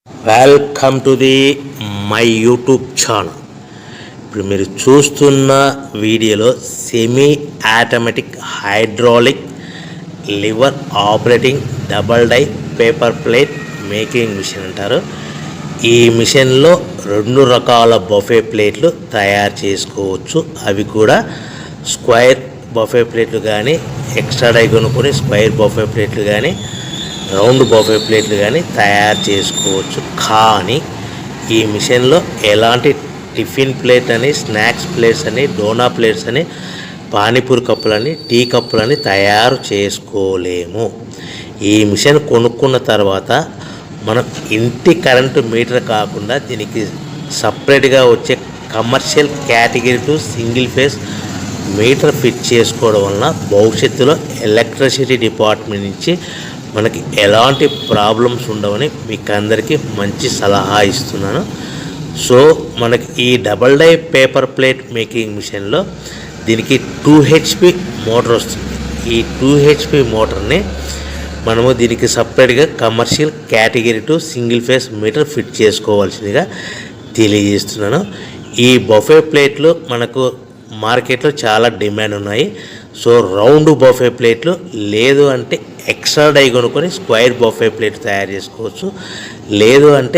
Welcome to the my YouTube channel. ఇప్పుడు మీరు చూస్తున్న వీడియోలో semi automatic hydraulic lever operating double die paper plate making machine అంటారు. ఈ మిషన్లో 2 రకాల బఫే ప్లేట్లు తయారు చేసుకోవచ్చు. అవి కూడా స్క్వేర్ బఫే ప్లేట్లు కానీ, ఎక్స్ట్రా డై కొనుక్కొని స్క్వేర్ బఫే ప్లేట్లు కానీ, రౌండ్ బఫే ప్లేట్లు కానీ తయారు చేసుకోవచ్చు. కానీ ఈ మిషన్లో ఎలాంటి టిఫిన్ ప్లేట్ అని, స్నాక్స్ ప్లేట్స్ అని, డోనా ప్లేట్స్ అని, పానీపూరి కప్పులని, టీ కప్పులని తయారు చేసుకోలేము. ఈ మిషన్ కొనుక్కున్న తర్వాత మనం ఇంటి కరెంటు మీటర్ కాకుండా దీనికి సపరేట్గా వచ్చే commercial category to single phase metre fit చేసుకోవడం వలన భవిష్యత్తులో ఎలక్ట్రిసిటీ డిపార్ట్మెంట్ నుంచి మనకి ఎలాంటి ప్రాబ్లమ్స్ ఉండవని మీకు అందరికీ మంచి సలహా ఇస్తున్నాను. సో మనకి ఈ double die paper plate making మిషన్లో దీనికి 2 HP మోటార్ వస్తుంది. ఈ 2 HP మోటార్ని మనము దీనికి సపరేట్గా commercial category to single phase metre fit చేసుకోవాల్సిందిగా తెలియజేస్తున్నాను. ఈ బఫే ప్లేట్లు మనకు మార్కెట్లో చాలా డిమాండ్ ఉన్నాయి. సో రౌండ్ బఫే ప్లేట్లు లేదు అంటే ఎక్స్ట్రా డై కొనుక్కొని స్క్వేర్ బఫే ప్లేట్ తయారు చేసుకోవచ్చు. లేదు అంటే